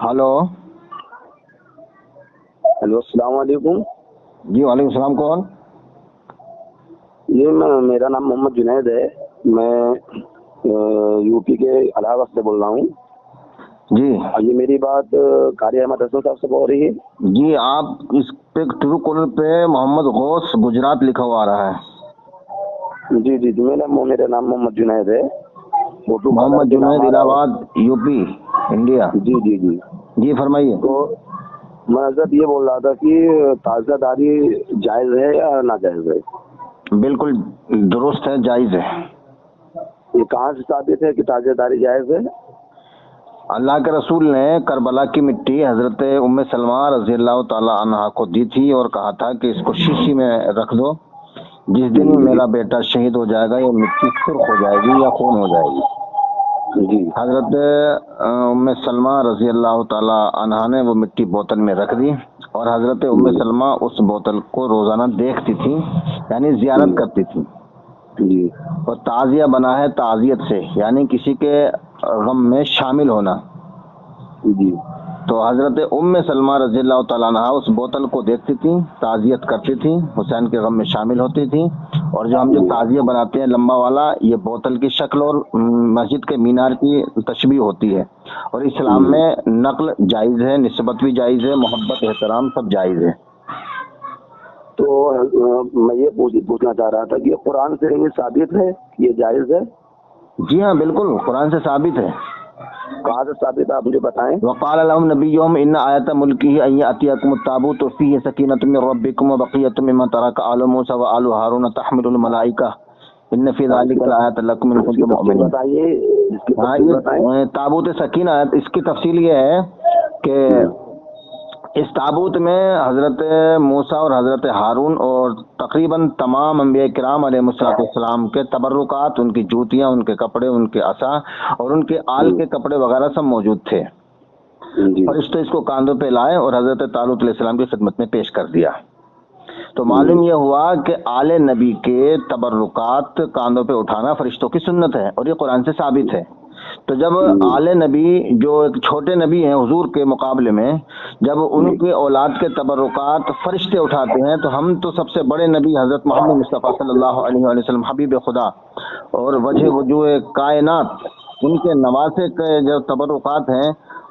Hello hello, السلام علیکم. جی وعلیکم السلام. کون؟ جی میرا نام محمد جنید ہے. میں یو پی کے الہ آباد سے بول رہا ہوں. جی اور یہ میری بات قاری احمد حسن صاحب سے ہو رہی ہے؟ جی آپ اس پہ ٹرو کالر پہ محمد غوث گجرات لکھا ہوا آ رہا ہے. جی جی جی میرا نام محمد جنید ہے. فوٹو کالر محمد پہ نام جنید آ الہ رہا ہے. آباد یو پی انڈیا. جی جی جی. جی فرمائیے. تو میں حضرت یہ بول رہا تھا کہ تازہ داری جائز ہے یا ناجائز ہے؟ بالکل درست ہے، جائز ہے. یہ کہاں سے ثابت ہے کہ تازہ داری جائز ہے؟ اللہ کے رسول نے کربلا کی مٹی حضرت ام سلمہ رضی اللہ تعالی عنہا کو دی تھی اور کہا تھا کہ اس کو شیشی میں رکھ دو، جس دن جی میرا بیٹا شہید ہو جائے گا یہ مٹی سرخ ہو جائے گی یا خون ہو جائے گی. جی حضرت ام سلمہ رضی اللہ تعالی عنہا نے وہ مٹی بوتل میں رکھ دی اور حضرت ام جی سلمہ اس بوتل کو روزانہ دیکھتی تھی، یعنی زیارت کرتی تھی. جی اور تعزیہ بنا ہے تعزیت سے، یعنی کسی کے غم میں شامل ہونا. جی تو حضرت ام سلمہ رضی اللہ تعالیٰ عنہا اس بوتل کو دیکھتی تھی، تعزیت کرتی تھی، حسین کے غم میں شامل ہوتی تھی. اور جو ہم جو تعزیہ بناتے ہیں لمبا والا، یہ بوتل کی شکل اور مسجد کے مینار کی تشبیہ ہوتی ہے. اور اسلام جی. میں نقل جائز ہے، نسبت بھی جائز ہے، محبت احترام سب جائز ہے. تو میں یہ پوچھنا چاہ رہا تھا کہ قرآن سے یہ ثابت ہے کہ یہ جائز ہے؟ جی ہاں بالکل قرآن سے ثابت ہے. کہاں سے ثابت ہے آپ مجھے بتائیں. وقال لهم نبيهم ان آیۃ ملکہ ان یاتیکم التابوت فیہ سکینۃ من ربکم وبقیۃ مما ترک آل موسیٰ وآل ہارون تحمل الملائکہ ان فی ذلک لآیۃ لکم ان اس کی کنتم تفصیل مؤمنین. بتائیے، اس کی ہاں تفصیل بتائیں. یہ تابوت سکینہ، اس کی تفصیل یہ ہے کہ اس تابوت میں حضرت موسیٰ اور حضرت ہارون اور تقریباً تمام انبیاء کرام علیہ السلام کے تبرکات، ان کی جوتیاں، ان کے کپڑے، ان کے عصا اور ان کے آل کے کپڑے وغیرہ سب موجود تھے. جی فرشتے اس کو کاندھوں پہ لائے اور حضرت طالوت علیہ السلام کی خدمت میں پیش کر دیا. تو جی معلوم یہ ہوا کہ آل نبی کے تبرکات کاندھوں پہ اٹھانا فرشتوں کی سنت ہے اور یہ قرآن سے ثابت ہے. تو جب آل نبی جو ایک چھوٹے نبی ہیں حضور کے مقابلے میں، جب ان کے اولاد کے تبرکات فرشتے اٹھاتے ہیں تو ہم تو سب سے بڑے نبی حضرت محمد مصطفیٰ صلی اللہ علیہ وآلہ وسلم حبیب خدا اور وجہ وجوہ کائنات، ان کے نواسے کے جو تبرکات ہیں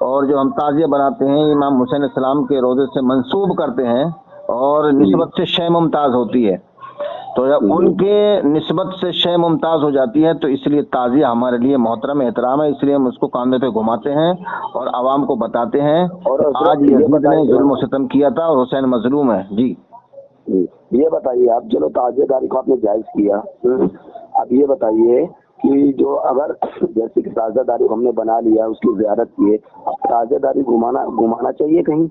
اور جو ہم تعزیہ بناتے ہیں امام حسین علیہ السلام کے روضے سے منسوب کرتے ہیں اور جی نسبت سے شے ممتاز ہوتی ہے. تو جب ان کے نسبت سے شے ممتاز ہو جاتی ہے تو اس لیے تعزیہ ہمارے لیے محترم احترام ہے، اس لیے ہم اس کو کاندھے پہ گھماتے ہیں اور عوام کو بتاتے ہیں اور کہ آج حضرت یہ یزید نے بتائیے، ظلم و ستم کیا تھا اور حسین مظلوم ہے. جی یہ بتائیے آپ، چلو تعزیہ داری کو آپ نے جائز کیا. اب یہ بتائیے کہ جو اگر جیسے کہ تازہ داری کو ہم نے بنا لیا، اس کی زیارت کی، اب تازہ داری گھمانا چاہیے کہیں؟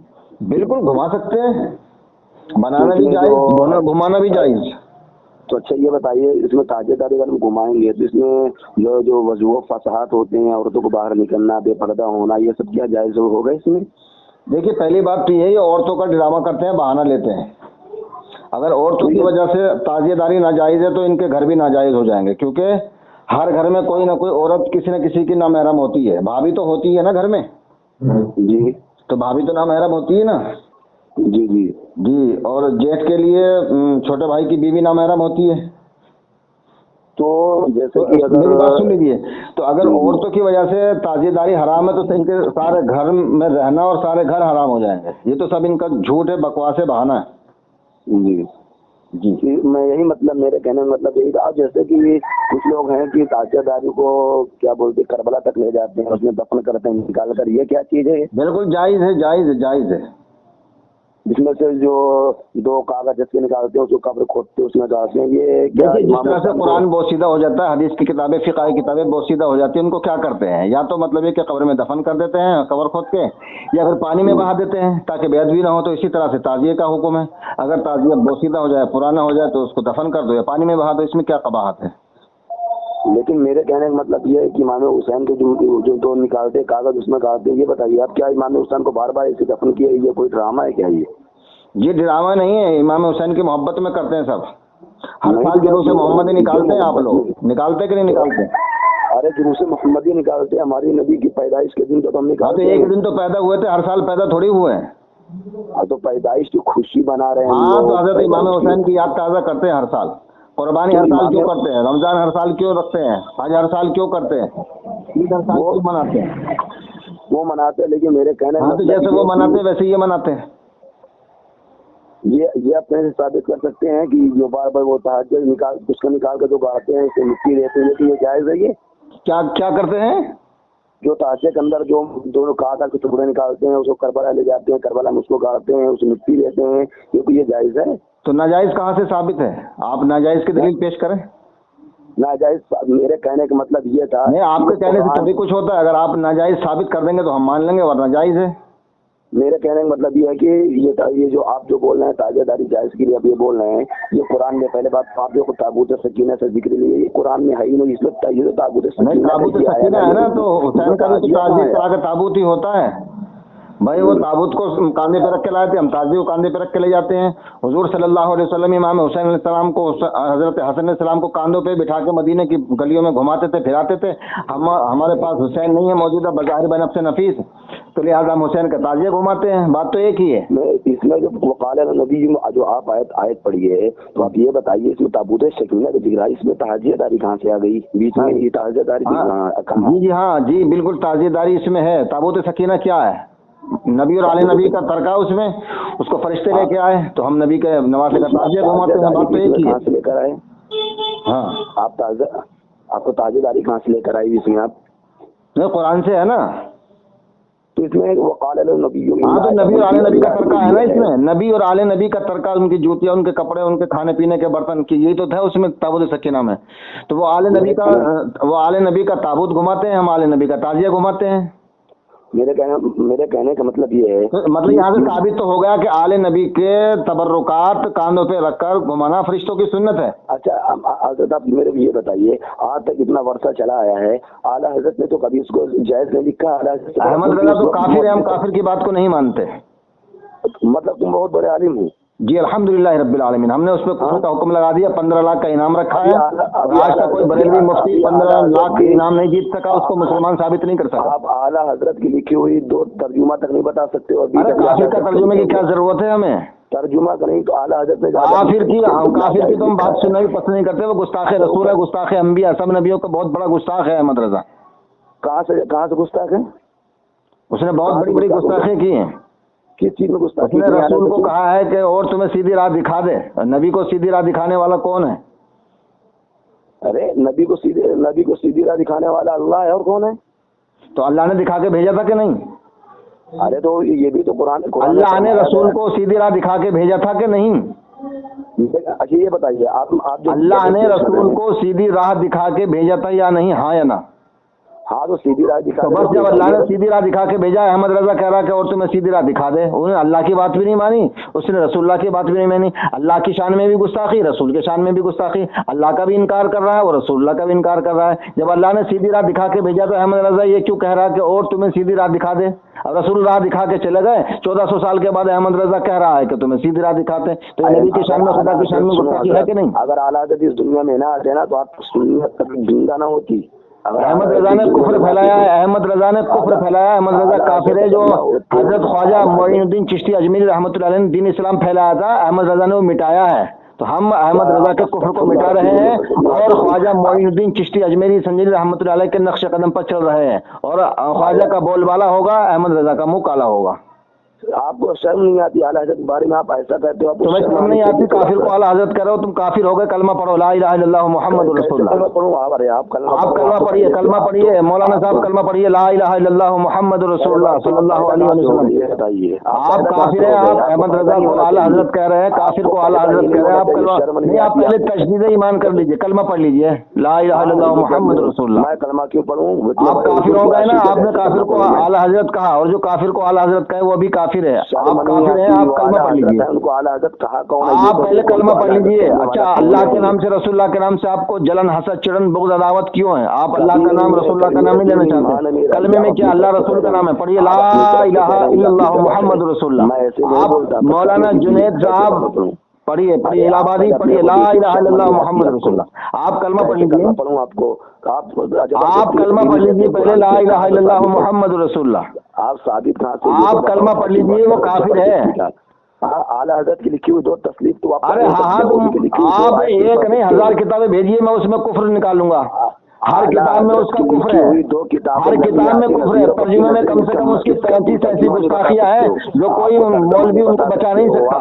بالکل گھما سکتے ہیں، تو بنانا اس بھی میں جو جائز، گھمانا بھی جائز. تو اچھا یہ بتائیے، اس میں تازہ داری اگر ہم گھمائیں گے تو اس میں جو وضو فساحت ہوتے ہیں، عورتوں کو باہر نکلنا، بے پردہ ہونا، یہ سب کیا جائز ہوگا اس میں؟ دیکھیے پہلی بات تو یہ عورتوں کا ڈرامہ کرتے ہیں، بہانہ لیتے ہیں. اگر عورتوں تو کی یہ وجہ سے تعزیہ داری ناجائز ہے تو ان کے گھر بھی ناجائز ہو جائیں گے، کیونکہ ہر گھر میں کوئی نہ کوئی عورت کسی نہ کسی کی نامحرم ہوتی ہے. بھابھی تو ہوتی ہے نا گھر میں، جی تو بھابھی تو نامحرم ہوتی ہے نا. جی جی جی اور جیٹھ کے لیے چھوٹے بھائی کی بیوی نامحرم ہوتی ہے. تو جیسے تو کہ میری بات اگر سن لیجیے، تو اگر جی جی عورتوں کی وجہ سے تعزیہ داری حرام ہے تو ان کے سارے گھر میں رہنا اور سارے گھر حرام ہو جائیں گے. یہ تو سب ان کا جھوٹ ہے، بکواس ہے، بہانہ ہے. جی جی میں یہی مطلب، میرے کہنے کا مطلب یہی تھا. جیسے کہ کچھ لوگ ہیں کہ تازیہ داری کو کیا بولتے کربلا تک لے جاتے ہیں، اس میں دفن کرتے ہیں نکال کر، یہ کیا چیز ہے؟ بالکل جائز ہے، جائز ہے، جائز ہے. جس میں سے جو دو کاغذ جس کے نکالتے ہیں اس کو قبر کھودتے اس میں ڈالتے ہیں، یہ کیا دیکھیے جس امام طرح سے حسین کو؟ قرآن بوسیدہ ہو جاتا ہے، حدیث کی کتابیں، فقہ کی کتابیں بوسیدہ ہو جاتی ہیں، ان کو کیا کرتے ہیں؟ یا تو مطلب یہ کہ قبر میں دفن کر دیتے ہیں قبر کھود کے، یا پھر پانی میں بہا دیتے ہیں تاکہ بے ادبی نہ ہو. تو اسی طرح سے تعزیہ کا حکم ہے، اگر تعزیہ بوسیدہ ہو جائے، پرانا ہو جائے تو اس کو دفن کر دو یا پانی میں بہا دو. اس میں کیا قباحت ہے؟ لیکن میرے کہنے کا مطلب یہ ہے کہ امام حسین کے جو دو نکالتے کاغذ اس میں ڈالتے ہیں، یہ بتائیے آپ، کیا امام حسین کو بار بار اسے دفن کیا، یہ کوئی ڈرامہ ہے کیا؟ یہ ڈرامہ نہیں ہے، امام حسین کی محبت میں کرتے ہیں سب. ہر نہیں سال تو جلوس جو محمد جو نکالتے ہیں، آپ محبت میں لوگ نکالتے کہ نہیں تو نکالتے؟ ارے جلوس محمدی نکالتے ہیں ہماری نبی کی پیدائش کے دن تو ہم ہاں تو نکالتے ایک ہیں. دن تو پیدا ہوئے تھے، ہر سال پیدا تھوڑی ہوئے ہیں. ہاں تو پیدائش کی خوشی بنا رہے ہیں ہم ہاں تو لوگ. حضرت امام پیدائش حسین کی یاد تازہ کرتے ہیں ہر سال. قربانی تو ہر سال امام کیوں کرتے ہیں؟ رمضان ہر سال کیوں رکھتے ہیں؟ حج ہر سال کیوں کرتے ہیں؟ عید ہر سال وہ کیوں مناتے ہیں؟ وہ مناتے ہیں، لیکن میرے کہنے کا ہاں تو مطلب جیسے یہ وہ ہے مناتے کہ ہیں ویسے یہ مناتے ہیں. یہ اپنے سے ثابت کر سکتے ہیں کہ جو بار بار وہ تہجد نکال اس کو نکال کے جو گاتے ہیں اسے مٹی دیتے ہیں، یہ جائز ہے؟ یہ کیا کیا کرتے ہیں؟ جو تہجد کے اندر جو دونوں کاغذ کے ٹکڑے نکالتے ہیں اس کو کربلا لے جاتے ہیں، کربلا میں اس کو گاڑتے ہیں، اسے مٹی دیتے ہیں، کیونکہ یہ جائز ہے؟ تو ناجائز کہاں سے ثابت ہے؟ آپ ناجائز کی دلیل پیش کریں. ناجائز میرے کہنے کا مطلب یہ تھا نہیں، آپ کے کہ کہنے سے قرآن، تھوڑی کچھ ہوتا ہے. اگر آپ ناجائز ثابت کر دیں گے تو ہم مان لیں گے، ورنہ جائز ہے. میرے کہنے کا مطلب یہ ہے کہ یہ جو آپ جو بول رہے ہیں تازہ داری جائز کے لیے آپ یہ بول رہے ہیں، یہ قرآن میں پہلے بات آپ جو تابوت سکینہ سے ذکر لیے، یہ قرآن میں ہے ہی نہیں. اس میں یہ تابوت نہیں، سکینہ تابوت کیسی آیا سکینہ ہے نا، تو حسین کا بھی تو تعزیہ کرا کے تابوت ہی ہوتا ہے. بھائی وہ تابوت کو کاندھے پہ رکھ کے لائے تھے، ہم تعزیے کو کاندھے پہ رکھ کے لے جاتے ہیں. حضور صلی اللہ علیہ وسلم امام حسین علیہ السلام کو، حضرت حسن علیہ السلام کو کاندھوں پہ بٹھا کے مدینے کی گلیوں میں گھماتے تھے، پھراتے تھے. ہمارے پاس حسین نہیں ہے موجودہ بظاہر بنفس نفیس، تو لہٰذا ہم حسین کا تعزیہ گھماتے ہیں. بات تو ایک ہی ہے. اس میں جو وقال نبی جو آپ آیت پڑھیے تو آپ یہ بتائیے اس میں تابوت سکینہ کا ذکر ہے، اس میں تعزیہ داری کہاں سے آ گئی بیچ میں؟ یہ تعزیہ داری کہاں؟ جی ہاں جی بالکل، تعزیہ داری اس میں ہے. تابوت سکینہ کیا ہے؟ نبی اور آل نبی کا ترکہ، اس میں اس کو فرشتے لے کے آئے تو ہم نبی کے نواسے کا تعزیہ گھماتے ہیں. بات تو ایک ہی ہے. کہاں سے لے کر آئے ہاں آپ کو تعزیہ داری کہاں سے لے کر آئی اس میں؟ آپ نہیں، قرآن سے ہے نا. تو اس میں وقال النبی، ہاں تو نبی اور آل نبی کا ترکہ ہے نا اس میں. نبی اور آل نبی کا ترکہ، ان کی جوتیاں، ان کے کپڑے، ان کے کھانے پینے کے برتن کی، یہی تو تھا اس میں تابوت سکینہ میں. تو وہ آل نبی کا تابوت گھماتے ہیں، ہم آل نبی کا تعزیہ گھماتے ہیں. میرے کہنے کا مطلب یہ ہے مطلب یہاں سے ثابت تو ہو گیا کہ آل نبی کے تبرکات کاندھوں پہ رکھ کر گھمانا فرشتوں کی سنت ہے. اچھا حضرت آپ میرے یہ بتائیے، آج تک اتنا ورثہ چلا آیا ہے، اعلیٰ حضرت نے تو کبھی اس کو جائز نہیں لکھا. احمد رضا تو کافر ہے، ہم کافر کی بات کو نہیں مانتے. مطلب تم بہت بڑے عالم ہو. جی الحمدللہ رب العالمین، ہم نے اس پہ کفر کا حکم لگا دیا. 15 لاکھ کا انعام رکھا ہے، اور آج تک کوئی بریلوی مفتی 15 لاکھ کا انعام نہیں جیت سکا، اس کو مسلمان ثابت نہیں کر سکا. آپ اعلیٰ حضرت کی لکھی ہوئی 2 ترجمہ تک نہیں بتا سکتے؟ اور ارے کافر کا ترجمے کی کیا ضرورت ہے ہمیں؟ ترجمہ نہیں تو اعلیٰ حضرت نے کافر کی تو ہم بات سننا بھی پسند نہیں کرتے. وہ گستاخ رسول ہے، گستاخ انبیاء، سب نبیوں کا بہت بڑا گستاخ ہے احمد رضا. کہاں سے گستاخ ہے؟ اس نے بہت بڑی بڑی گستاخی کی ہیں. کس چیز میں گستاخی؟ اس نے رسول کو کہا ہے کہ اور تمہیں سیدھی راہ دکھا دے. نبی کو سیدھی راہ دکھانے والا کون ہے؟ ارے نبی کو سیدھی راہ دکھانے والا اللہ ہے، اور کون ہے؟ تو اللہ نے دکھا کے بھیجا تھا کہ نہیں؟ ارے تو یہ بھی تو قرآن اللہ نے رسول کو سیدھی راہ دکھا کے بھیجا تھا کہ نہیں؟ اچھا یہ بتائیے آپ جو اللہ نے رسول کو سیدھی راہ دکھا کے بھیجا تھا یا نہیں؟ ہاں یا نا؟ ہاں تو سیدھی راہ دکھا. تو بس جب اللہ نے سیدھی راہ دکھا کے بھیجا، احمد رضا کہہ رہا کہ اور تمہیں سیدھی راہ دکھا دے. انہوں نے اللہ کی بات بھی نہیں مانی، اس نے رسول اللہ کی بات بھی نہیں مانی. اللہ کی شان میں بھی گستاخی، رسول کے شان میں بھی گستاخی. اللہ کا بھی انکار کر رہا ہے اور رسول اللہ کا بھی انکار کر رہا ہے. جب اللہ نے سیدھی راہ دکھا کے بھیجا تو احمد رضا یہ کیوں کہہ رہا کہ اور تمہیں سیدھی راہ دکھا دے؟ اب رسول راہ دکھا کے چلے گئے، 1400 سال کے بعد احمد رضا کہہ رہا ہے کہ تمہیں سیدھی راہ دکھاتے. تو نبی کی شان میں، خدا کی شان میں گستاخی ہے کہ نہیں؟ اگر اعلیٰ حضرت اس دنیا میں نہ آتے نا تو آپ سنت کبھی زندہ نہ ہوتی. احمد رضا نے کفر پھیلایا ہے، احمد رضا نے کفر پھیلایا ہے. احمد رضا کافر ہے. جو حضرت خواجہ معین الدین چشتی اجمیری رحمۃ اللہ علیہ نے دین اسلام پھیلایا تھا، احمد رضا نے وہ مٹایا ہے. تو ہم احمد رضا کے کفر کو مٹا رہے ہیں، اور خواجہ معین الدین چشتی اجمیری سنجری رحمۃ اللہ علیہ کے نقش قدم پر چل رہے ہیں. اور خواجہ کا بول بالا ہوگا، احمد رضا کا منہ کالا ہوگا. آپ کو شرم نہیں آتی اعلیٰ حضرت کے بارے میں آپ ایسا کہتے ہو؟ تمہیں شرم نہیں آتی؟ کافر کو اعلیٰ حضرت کرو، تم کافر ہو گئے. کلمہ پڑھو، لا الہ الا اللہ محمد رسول اللہ. آپ کلمہ پڑھیے، کلمہ پڑھیے. مولانا صاحب کلمہ پڑھیے، لا الہ الا اللہ محمد رسول اللہ صلی اللہ علیہ وسلم. آپ کافر ہیں. آپ احمد رضا کو اعلیٰ حضرت کہہ رہے ہیں، کافر کو اعلیٰ حضرت کہہ رہے ہیں. آپ کلمہ نہیں، آپ پہلے تجدید ایمان کر لیجیے، کلمہ پڑھ لیجیے، لا الہ الا اللہ محمد رسول اللہ. میں کلمہ کیوں پڑھوں؟ آپ کافر ہو گئے نا. آپ نے کافر کو اعلیٰ حضرت کہا، اور جو کافر کو اعلیٰ حضرت کہے وہ بھی کافر ہے. آپ کافر ہیں. آپ کلمہ پڑھ لیجیے. ان کو اعلیٰ حضرت کہا کون ہے؟ آپ پہلے کلمہ پڑھ لیجیے. اچھا، اللہ کے نام سے، رسول اللہ کے نام سے آپ کو جلن، حسد، چڑن، بغض، عداوت کیوں ہے؟ آپ اللہ کا نام، رسول اللہ کا نام نہیں لینا چاہتے. کلمے میں کیا اللہ رسول کا نام ہے؟ پڑھیے، لا الہ الا اللہ محمد رسول اللہ. آپ مولانا جنید صاحب پڑھیے پڑھیے الہ آبادی پڑھیے لا الہ الا اللہ محمد رسول اللہ. آپ کلمہ پڑھ لیجیے. پڑھوں آپ کو. آپ کلمہ پڑھ لیجیے پہلے لا الہ الا اللہ محمد رسول اللہ. آپ ثابت کہاں سے؟ آپ کلمہ پڑھ لیجیے وہ کافر ہے. اعلیٰ حضرت کی لکھی ہوئی 2 تصنیف تو ارے ہاں آپ ایک نہیں 1000 کتابیں بھیجیے میں اس میں کفر نکالوں گا. ہر کتاب میں اس کا کفر ہے. ہر کتاب میں کفر ہے. ترجمے میں کم سے کم اس کی 35 ایسی گستاخیاں ہیں جو کوئی مولوی ان کو بچا نہیں سکتا.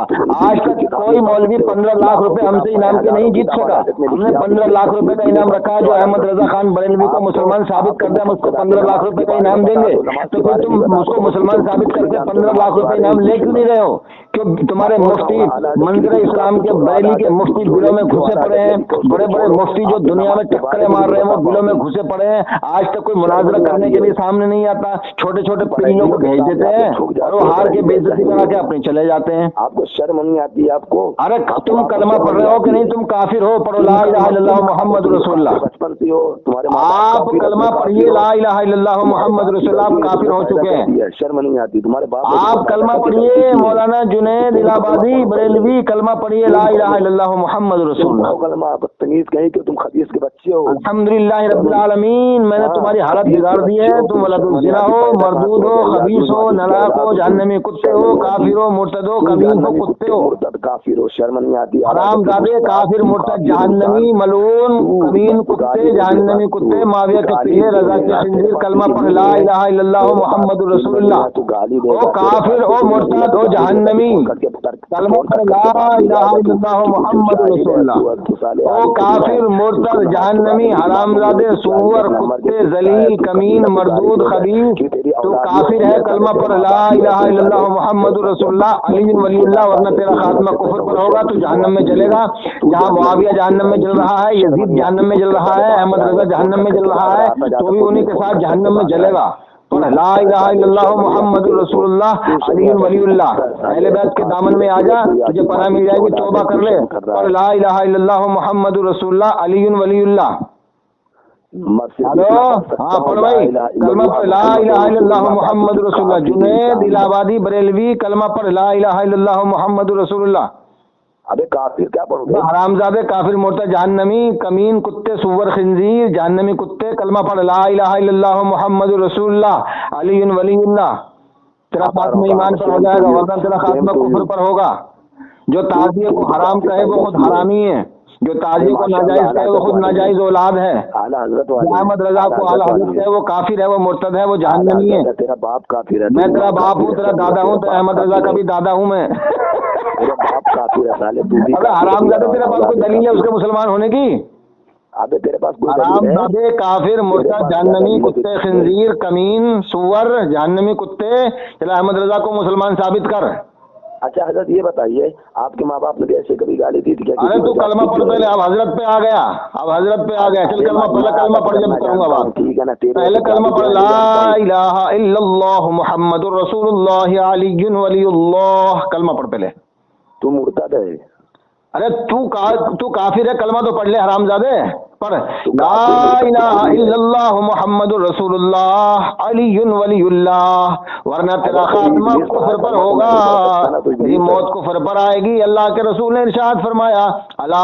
آج تک کوئی مولوی 15 لاکھ روپے ہم سے انعام کے نہیں جیت سکا. ہم نے 15 لاکھ روپے کا انعام رکھا ہے. جو احمد رضا خان بریلوی کو مسلمان ثابت کر دے ہم اس کو 15 لاکھ روپے کا انعام دیں گے. تو پھر تم اس کو مسلمان ثابت کر کے 15 لاکھ روپے انعام لے کیوں نہیں رہے ہو؟ کیوں تمہارے مفتی منظر اسلام کے بریلی کے مفتی بلوں میں گھسے پڑے ہیں. بڑے بڑے مفتی جو دنیا میں ٹکرے مار رہے ہیں وہ بلوں میں گھسے پڑے ہیں. آج تک کوئی مناظرہ کرنے کے لیے سامنے نہیں آتا. چھوٹے چھوٹے پریوں کو بھیج دیتے ہیں اور وہ ہار کے بےعزتی کرا کے اپنے چلے جاتے ہیں. آپ کو شرم نہیں آتی ہے؟ آپ کو ارے تم کلمہ پڑھ رہے ہو کہ نہیں؟ تم کافر ہو. پڑھو لا الہ الا اللہ محمد رسول اللہ. بچپن سے ہو تمہارے آپ کلمہ پڑھیے لا الہ الا اللہ محمد رسول اللہ. آپ کافر ہو چکے ہیں. شرم نہیں آتی تمہارے باپ؟ آپ کلمہ پڑھیے مولانا جنید الہ آبادی بریلوی کلمہ پڑھیے لا الہ الا اللہ محمد رسول اللہ. کلمہ بدتمیز کہیں کہ تم خبیث کے بچے ہو. الحمدللہ رب العالمین میں نے تمہاری حالت بگاڑ دی ہے. تم ولد الزنا ہو، مردود ہو، خبیث ہو، نلاق ہو، جہنمی کتے ہو، کافر ہو، مرتد ہو، کمین ہو، کتے ہو، کافر ہو. شرم نہیں آتی؟ حرام زادے، کافر، مرتد، جہنمی، ملعون، کمین کتے، جہنمی کتے، معاویہ کے پیلے، رضا کے خنزیر. کلمہ پڑھ لا الہ الا اللہ محمد رسول اللہ. او کافر، او مرتد، او جہنمی، کلمہ پڑھ لا الہ الا اللہ محمد رسول اللہ. او کافر، مرتد، جہنمی، حرام زادے، سور، کتے، ذلیل، کمین، مردود، خبیث، تو کافر ہے. کلمہ پڑھ لا الہ الا اللہ محمد رسول اللہ. علی ولی اللہ، ورنہ تیرا خاتمہ کفر پر ہوگا. تو جہنم میں جلے گا. جہاں معاویہ جہنم میں جل رہا ہے، یزید جہنم میں جل رہا ہے، احمد رضا جہنم میں جل رہا ہے، تو بھی انہی کے ساتھ جہنم میں جلے گا. پڑھ لا الہ الا اللہ محمد رسول اللہ. علی ولی اللہ. اہل بیت کے دامن میں آ جا، تجھے پناہ مل جائے گی. توبہ کر لے. پڑھ لا الہ الا اللہ محمد رسول اللہ. علی ولی اللہ. ہلو ہاں پڑھ بھائی کلمہ پڑھ لا الہ الا اللہ محمد رسول اللہ. جنید الہ آبادی بریلوی کلمہ پڑھ لا الہ الا اللہ محمد رسول اللہ. ابے کافر کیا پڑھو گے؟ حرام زادے، کافر، مرتد، جہنمی، کمین، کتے، سور، خنزیر، جہنمی کتے. کلمہ پڑھ لا الہ الا اللہ محمد رسول اللہ. علی ولی اللہ. تیرا خاتمہ ایمان پر ہو جائے گا، ورنہ تیرا خاتمہ کفر پر ہوگا. جو تعزیے کو حرام کہے وہ خود حرامی ہے. جو تعزیے کو ناجائز کہے وہ خود ناجائز اولاد ہے. احمد رضا کو اعلیٰ حضرت کہے وہ کافر ہے، وہ مرتد ہے، وہ جہنمی ہے. تیرا باپ کافر ہے. میں تیرا باپ ہوں، تیرا دادا ہوں، تو احمد رضا کا بھی دادا ہوں میں. تیرا باپ کافر ہے سالے. تو بھی حرام زادے تیرے پاس کوئی دلیل ہے اس کے مسلمان ہونے کی؟ ابے تیرے پاس کوئی حرام دلیل ہے؟ زادے، کافر، مرتد، جہنمی کتے، خنزیر، کمین، سور، جہنمی کتے. چلا احمد رضا کو مسلمان ثابت کر. اچھا حضرت یہ بتائیے آپ کے ماں باپ نے بھی ایسے کبھی گالی دی تھی کیا؟ ارے تو کلمہ پڑھ پہلے. اب حضرت پہ آ گیا، اب حضرت پہ آ گیا. چل کلمہ پہلے کلمہ پڑھ جب کروں گا بات. ٹھیک ہے نا. پہلے کلمہ پڑھ لا الہ الا اللہ محمد رسول اللہ علی ولی اللہ. کلمہ پڑھ پہلے. تو مرتد ہے. ارے تو کافر ہے. کلمہ تو پڑھ لے حرام زادے. پڑھ لا الہ الا اللہ محمد رسول اللہ علی ولی اللہ، ورنہ تیرا خاتمہ کفر پر ہوگا. تیری موت کفر پر آئے گی. اللہ کے رسول نے ارشاد فرمایا الا